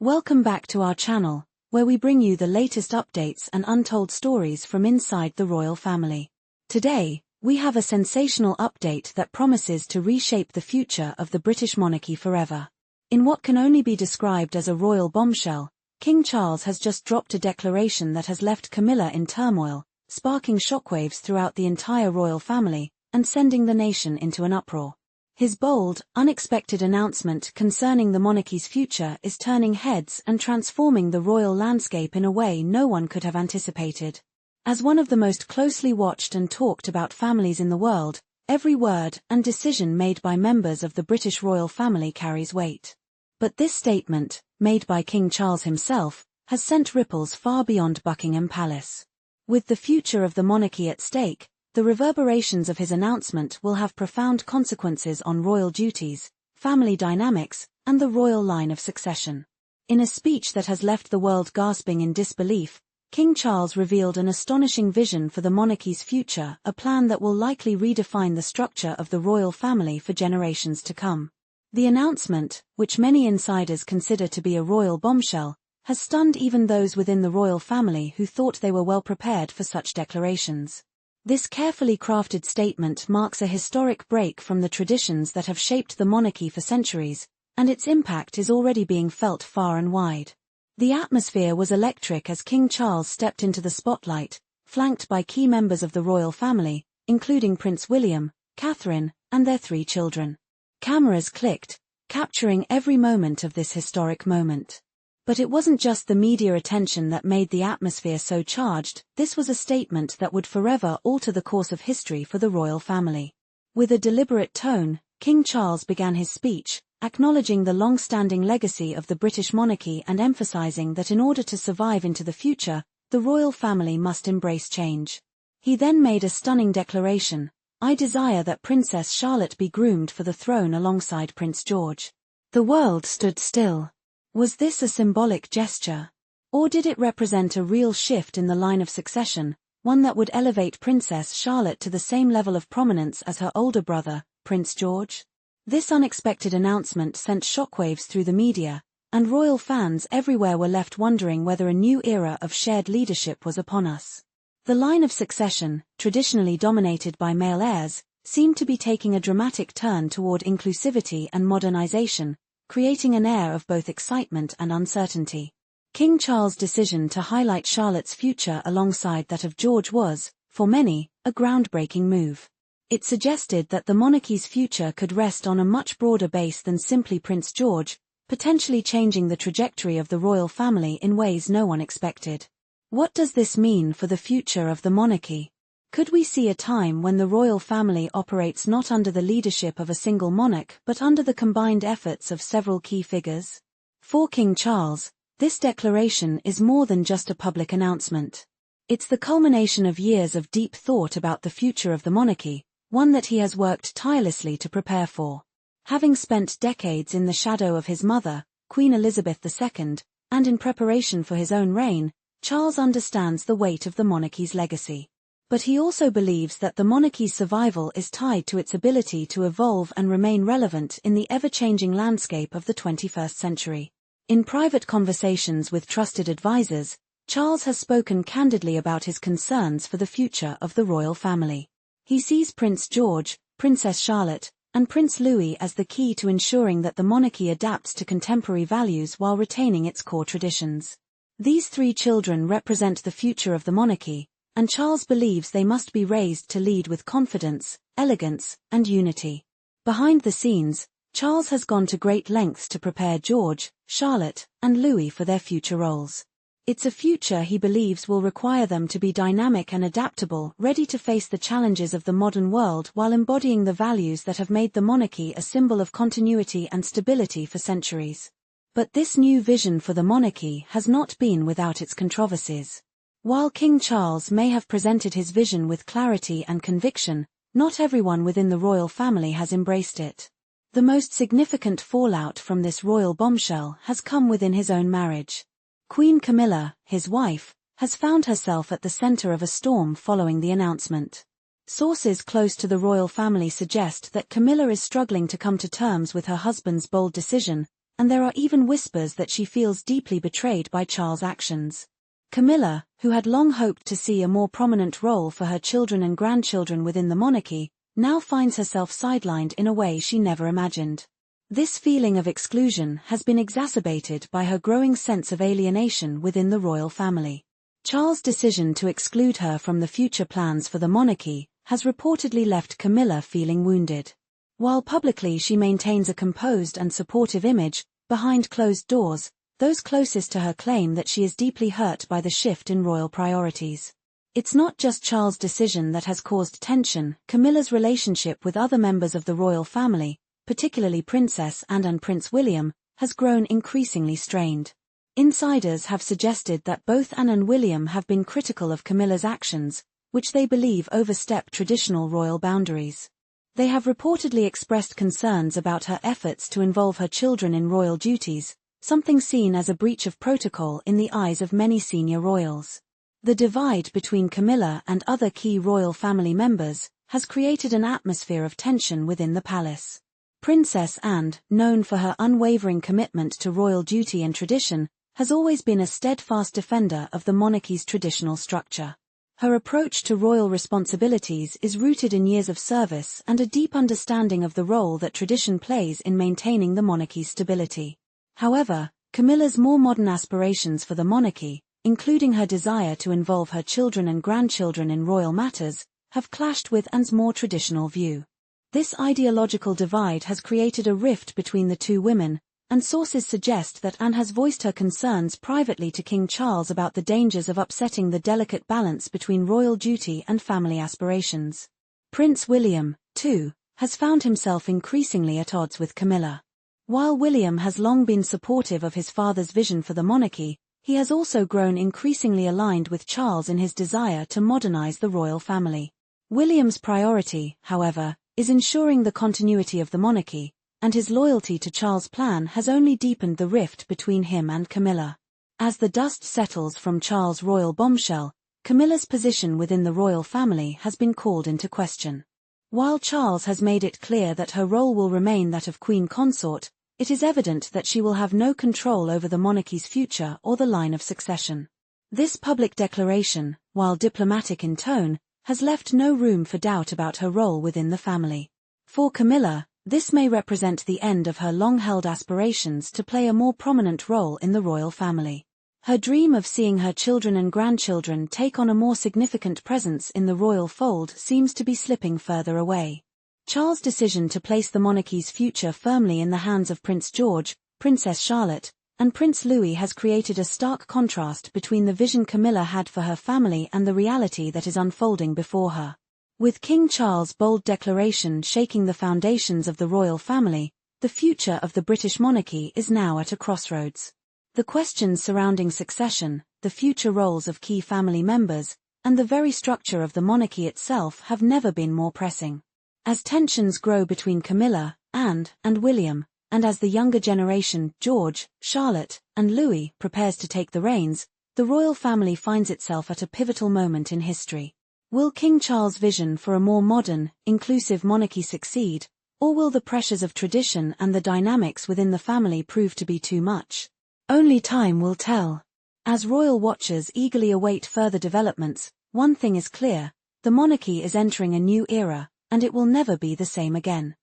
Welcome back to our channel, where we bring you the latest updates and untold stories from inside the royal family. Today, we have a sensational update that promises to reshape the future of the British monarchy forever. In what can only be described as a royal bombshell, King Charles has just dropped a declaration that has left Camilla in turmoil, sparking shockwaves throughout the entire royal family, and sending the nation into an uproar. His bold, unexpected announcement concerning the monarchy's future is turning heads and transforming the royal landscape in a way no one could have anticipated. As one of the most closely watched and talked about families in the world, every word and decision made by members of the British royal family carries weight. But this statement, made by King Charles himself, has sent ripples far beyond Buckingham Palace. With the future of the monarchy at stake, the reverberations of his announcement will have profound consequences on royal duties, family dynamics, and the royal line of succession. In a speech that has left the world gasping in disbelief, King Charles revealed an astonishing vision for the monarchy's future, a plan that will likely redefine the structure of the royal family for generations to come. The announcement, which many insiders consider to be a royal bombshell, has stunned even those within the royal family who thought they were well prepared for such declarations. This carefully crafted statement marks a historic break from the traditions that have shaped the monarchy for centuries, and its impact is already being felt far and wide. The atmosphere was electric as King Charles stepped into the spotlight, flanked by key members of the royal family, including Prince William, Catherine, and their 3 children. Cameras clicked, capturing every moment of this historic moment. But it wasn't just the media attention that made the atmosphere so charged, this was a statement that would forever alter the course of history for the royal family. With a deliberate tone, King Charles began his speech, acknowledging the long-standing legacy of the British monarchy and emphasizing that in order to survive into the future, the royal family must embrace change. He then made a stunning declaration: "I desire that Princess Charlotte be groomed for the throne alongside Prince George." The world stood still. Was this a symbolic gesture? Or did it represent a real shift in the line of succession, one that would elevate Princess Charlotte to the same level of prominence as her older brother, Prince George? This unexpected announcement sent shockwaves through the media, and royal fans everywhere were left wondering whether a new era of shared leadership was upon us. The line of succession, traditionally dominated by male heirs, seemed to be taking a dramatic turn toward inclusivity and modernization, creating an air of both excitement and uncertainty. King Charles' decision to highlight Charlotte's future alongside that of George was, for many, a groundbreaking move. It suggested that the monarchy's future could rest on a much broader base than simply Prince George, potentially changing the trajectory of the royal family in ways no one expected. What does this mean for the future of the monarchy? Could we see a time when the royal family operates not under the leadership of a single monarch but under the combined efforts of several key figures? For King Charles, this declaration is more than just a public announcement. It's the culmination of years of deep thought about the future of the monarchy, one that he has worked tirelessly to prepare for. Having spent decades in the shadow of his mother, Queen Elizabeth II, and in preparation for his own reign, Charles understands the weight of the monarchy's legacy. But he also believes that the monarchy's survival is tied to its ability to evolve and remain relevant in the ever-changing landscape of the 21st century. In private conversations with trusted advisors, Charles has spoken candidly about his concerns for the future of the royal family. He sees Prince George, Princess Charlotte, and Prince Louis as the key to ensuring that the monarchy adapts to contemporary values while retaining its core traditions. These 3 children represent the future of the monarchy, and Charles believes they must be raised to lead with confidence, elegance, and unity. Behind the scenes, Charles has gone to great lengths to prepare George, Charlotte, and Louis for their future roles. It's a future he believes will require them to be dynamic and adaptable, ready to face the challenges of the modern world while embodying the values that have made the monarchy a symbol of continuity and stability for centuries. But this new vision for the monarchy has not been without its controversies. While King Charles may have presented his vision with clarity and conviction, not everyone within the royal family has embraced it. The most significant fallout from this royal bombshell has come within his own marriage. Queen Camilla, his wife, has found herself at the center of a storm following the announcement. Sources close to the royal family suggest that Camilla is struggling to come to terms with her husband's bold decision, and there are even whispers that she feels deeply betrayed by Charles' actions. Camilla, who had long hoped to see a more prominent role for her children and grandchildren within the monarchy, now finds herself sidelined in a way she never imagined. This feeling of exclusion has been exacerbated by her growing sense of alienation within the royal family. Charles' decision to exclude her from the future plans for the monarchy has reportedly left Camilla feeling wounded. While publicly she maintains a composed and supportive image, behind closed doors, those closest to her claim that she is deeply hurt by the shift in royal priorities. It's not just Charles' decision that has caused tension. Camilla's relationship with other members of the royal family, particularly Princess Anne and Prince William, has grown increasingly strained. Insiders have suggested that both Anne and William have been critical of Camilla's actions, which they believe overstep traditional royal boundaries. They have reportedly expressed concerns about her efforts to involve her children in royal duties, something seen as a breach of protocol in the eyes of many senior royals. The divide between Camilla and other key royal family members has created an atmosphere of tension within the palace. Princess Anne, known for her unwavering commitment to royal duty and tradition, has always been a steadfast defender of the monarchy's traditional structure. Her approach to royal responsibilities is rooted in years of service and a deep understanding of the role that tradition plays in maintaining the monarchy's stability. However, Camilla's more modern aspirations for the monarchy, including her desire to involve her children and grandchildren in royal matters, have clashed with Anne's more traditional view. This ideological divide has created a rift between the two women, and sources suggest that Anne has voiced her concerns privately to King Charles about the dangers of upsetting the delicate balance between royal duty and family aspirations. Prince William, too, has found himself increasingly at odds with Camilla. While William has long been supportive of his father's vision for the monarchy, he has also grown increasingly aligned with Charles in his desire to modernize the royal family. William's priority, however, is ensuring the continuity of the monarchy, and his loyalty to Charles' plan has only deepened the rift between him and Camilla. As the dust settles from Charles' royal bombshell, Camilla's position within the royal family has been called into question. While Charles has made it clear that her role will remain that of queen consort, it is evident that she will have no control over the monarchy's future or the line of succession. This public declaration, while diplomatic in tone, has left no room for doubt about her role within the family. For Camilla, this may represent the end of her long-held aspirations to play a more prominent role in the royal family. Her dream of seeing her children and grandchildren take on a more significant presence in the royal fold seems to be slipping further away. Charles' decision to place the monarchy's future firmly in the hands of Prince George, Princess Charlotte, and Prince Louis has created a stark contrast between the vision Camilla had for her family and the reality that is unfolding before her. With King Charles' bold declaration shaking the foundations of the royal family, the future of the British monarchy is now at a crossroads. The questions surrounding succession, the future roles of key family members, and the very structure of the monarchy itself have never been more pressing. As tensions grow between Camilla, Anne, and William, and as the younger generation, George, Charlotte, and Louis, prepares to take the reins, the royal family finds itself at a pivotal moment in history. Will King Charles' vision for a more modern, inclusive monarchy succeed, or will the pressures of tradition and the dynamics within the family prove to be too much? Only time will tell. As royal watchers eagerly await further developments, one thing is clear: the monarchy is entering a new era, and it will never be the same again.